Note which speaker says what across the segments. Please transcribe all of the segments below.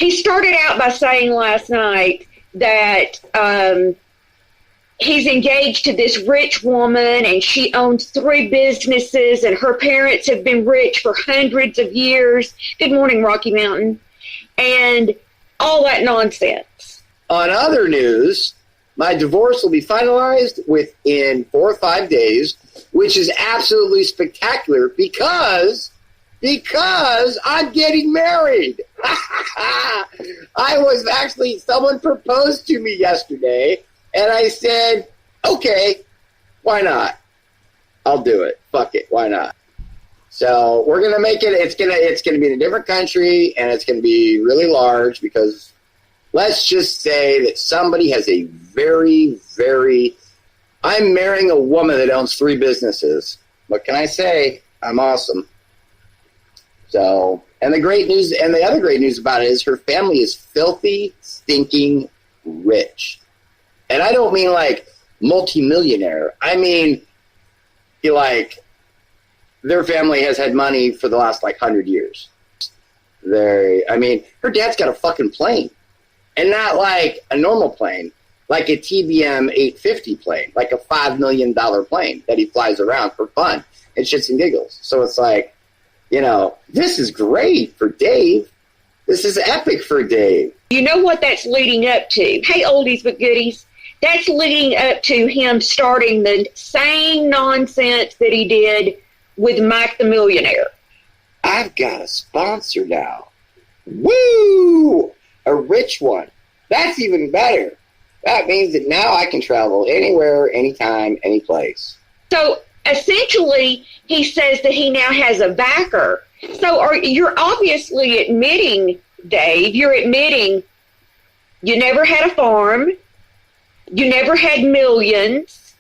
Speaker 1: He started out by saying last night that he's engaged to this rich woman and she owns 3 businesses and her parents have been rich for hundreds of years. Good morning, Rocky Mountain. And all that nonsense.
Speaker 2: On other news, my divorce will be finalized within 4 or 5 days, which is absolutely spectacular because I'm getting married. Someone proposed to me yesterday, and I said, okay, why not? I'll do it. Fuck it, why not? So we're gonna make it. It's gonna be in a different country, and it's gonna be really large because let's just say that somebody has a very, very. I'm marrying a woman that owns 3 businesses. What can I say? I'm awesome. So, and the other great news about it is her family is filthy, stinking rich. And I don't mean like multimillionaire. I mean, their family has had money for the last 100 years. Her dad's got a fucking plane. And not like a normal plane, like a TBM 850 plane, like a $5 million plane that he flies around for fun and shits and giggles. So it's like, this is great for Dave. This is epic for Dave.
Speaker 1: You know what that's leading up to? Hey, oldies but goodies. That's leading up to him starting the same nonsense that he did with Mike the Millionaire.
Speaker 2: I've got a sponsor now. Woo! A rich one. That's even better. That means that now I can travel anywhere, anytime, any place.
Speaker 1: So essentially, he says that he now has a backer. So you're obviously admitting, Dave, you're admitting you never had a farm, you never had millions,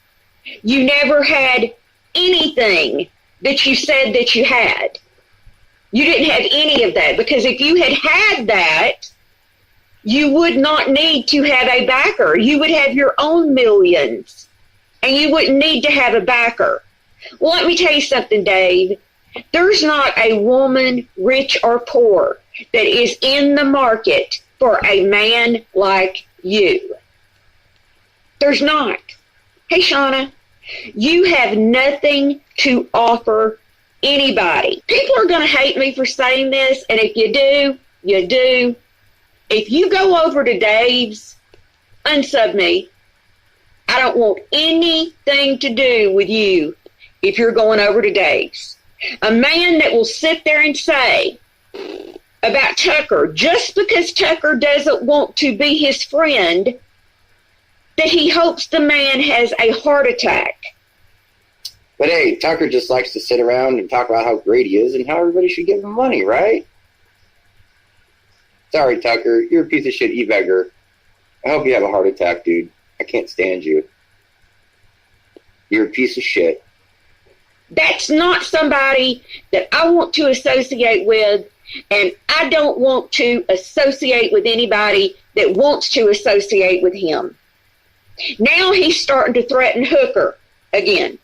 Speaker 1: you never had anything that you said that you had. You didn't have any of that, because if you had that, you would not need to have a backer. You would have your own millions, and you wouldn't need to have a backer. Well, let me tell you something, Dave. There's not a woman, rich or poor, that is in the market for a man like you. There's not. Hey, Shauna, you have nothing to offer anybody. People are going to hate me for saying this, and if you do, you do. If you go over to Dave's, unsub me. I don't want anything to do with you if you're going over to Dave's. A man that will sit there and say about Tucker, just because Tucker doesn't want to be his friend, that he hopes the man has a heart attack.
Speaker 2: But hey, Tucker just likes to sit around and talk about how great he is and how everybody should give him money, right? Sorry, Tucker, you're a piece of shit e-beggar. I hope you have a heart attack, dude. I can't stand you. You're a piece of shit.
Speaker 1: That's not somebody that I want to associate with, and I don't want to associate with anybody that wants to associate with him. Now he's starting to threaten Hooker again.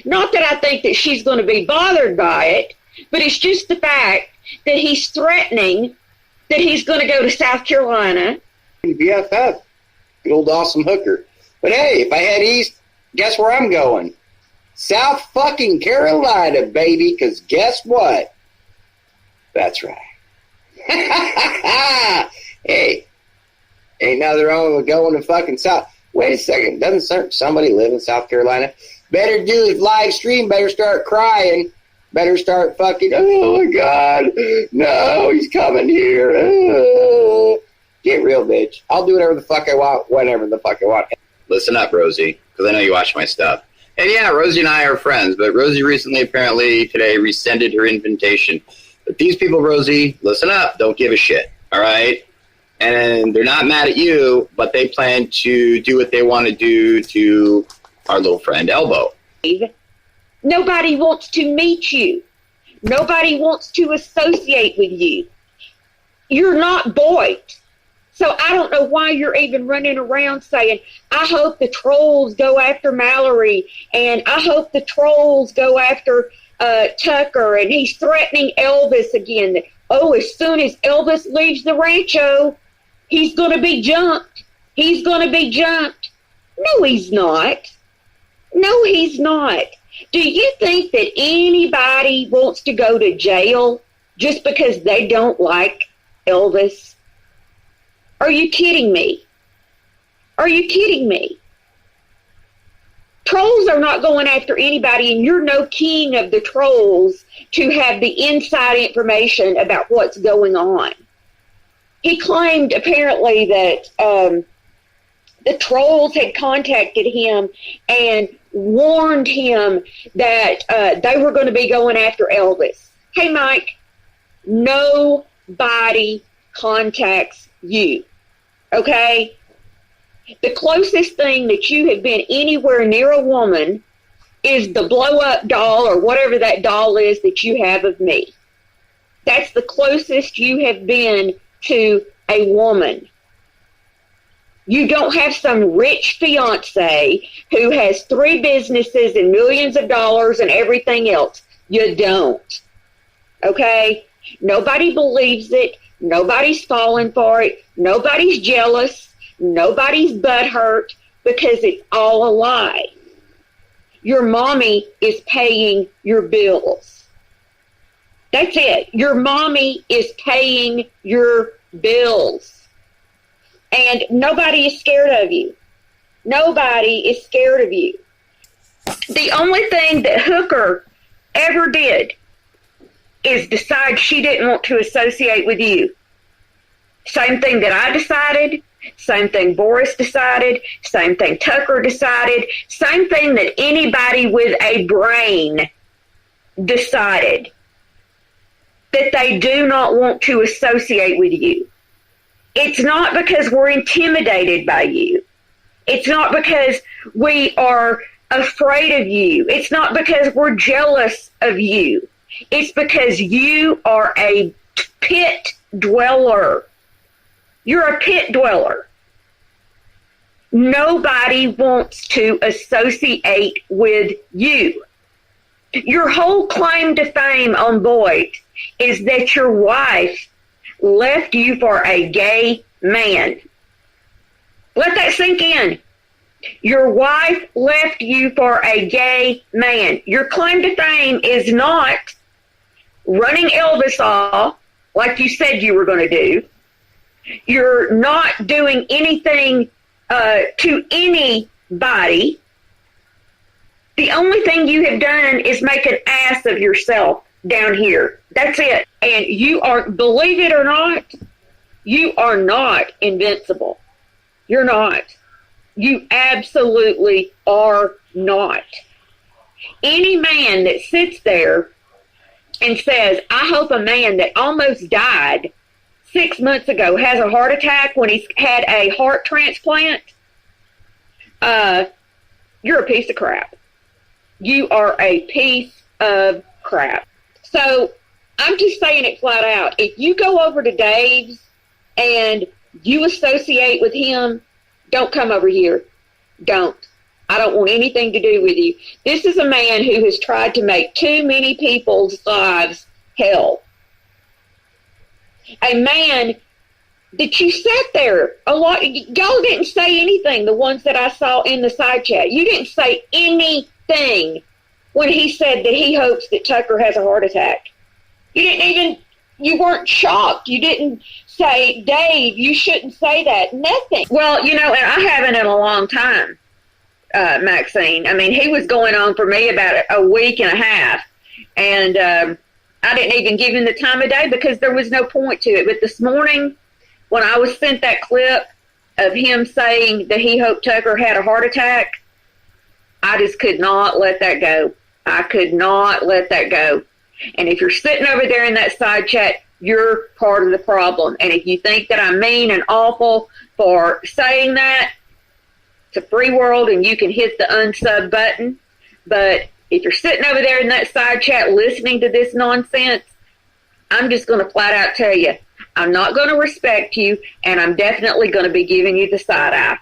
Speaker 1: Not that I think that she's going to be bothered by it, but it's just the fact that he's threatening that he's going to go to South Carolina.
Speaker 2: BFF. Good old awesome Hooker. But hey, if I head east, guess where I'm going? South fucking Carolina, baby, because guess what? That's right. Hey, ain't nothing wrong with going to fucking South. Wait a second, doesn't somebody live in South Carolina? Better do his live stream, better start crying. Better start fucking, oh my God, no, he's coming here. Oh. Get real, bitch. I'll do whatever the fuck I want, whenever the fuck I want. Listen up, Rosie, because I know you watch my stuff. And yeah, Rosie and I are friends, but Rosie recently, apparently, today, rescinded her invitation. But these people, Rosie, listen up, don't give a shit, all right? And they're not mad at you, but they plan to do what they want to do to our little friend, Elbow.
Speaker 1: Nobody wants to meet you. Nobody wants to associate with you. You're not Boyd. So I don't know why you're even running around saying, I hope the trolls go after Mallory, and I hope the trolls go after Tucker, and he's threatening Elvis again. oh, as soon as Elvis leaves the rancho, he's going to be jumped. He's going to be jumped. No, he's not. No, he's not. Do you think that anybody wants to go to jail just because they don't like Elvis? Are you kidding me? Are you kidding me? Trolls are not going after anybody, and you're no king of the trolls to have the inside information about what's going on. He claimed apparently that the trolls had contacted him and warned him that they were going to be going after Elvis. Hey, Mike, nobody contacts you, okay? The closest thing that you have been anywhere near a woman is the blow-up doll or whatever that doll is that you have of me. That's the closest you have been to a woman. You don't have some rich fiance who has 3 businesses and millions of dollars and everything else. You don't. Okay? Nobody believes it. Nobody's falling for it. Nobody's jealous. Nobody's butthurt because it's all a lie. Your mommy is paying your bills. That's it. Your mommy is paying your bills. And nobody is scared of you. Nobody is scared of you. The only thing that Hooker ever did is decide she didn't want to associate with you. Same thing that I decided. Same thing Boris decided. Same thing Tucker decided. Same thing that anybody with a brain decided. That they do not want to associate with you. It's not because we're intimidated by you. It's not because we are afraid of you. It's not because we're jealous of you. It's because you are a pit dweller. You're a pit dweller. Nobody wants to associate with you. Your whole claim to fame on Boyd is that your wife left you for a gay man. Let that sink in. Your wife left you for a gay man. Your claim to fame is not running Elvis off like you said you were going to do. You're not doing anything to anybody. The only thing you have done is make an ass of yourself down here. That's it. And you are, believe it or not, you are not invincible. You're not. You absolutely are not. Any man that sits there and says, I hope a man that almost died 6 months ago has a heart attack when he's had a heart transplant, you're a piece of crap. You are a piece of crap. So I'm just saying it flat out. If you go over to Dave's and you associate with him, don't come over here. Don't. I don't want anything to do with you. This is a man who has tried to make too many people's lives hell. A man that you sat there a lot. Y'all didn't say anything, the ones that I saw in the side chat. You didn't say anything when he said that he hopes that Tucker has a heart attack. You weren't shocked. You didn't say, Dave, you shouldn't say that. Nothing. Well, and I haven't in a long time, Maxine. I mean, he was going on for me about a week and a half. And I didn't even give him the time of day because there was no point to it. But this morning, when I was sent that clip of him saying that he hoped Tucker had a heart attack, I just could not let that go. I could not let that go. And if you're sitting over there in that side chat, you're part of the problem. And if you think that I'm mean and awful for saying that, it's a free world and you can hit the unsub button. But if you're sitting over there in that side chat listening to this nonsense, I'm just going to flat out tell you, I'm not going to respect you, and I'm definitely going to be giving you the side eye.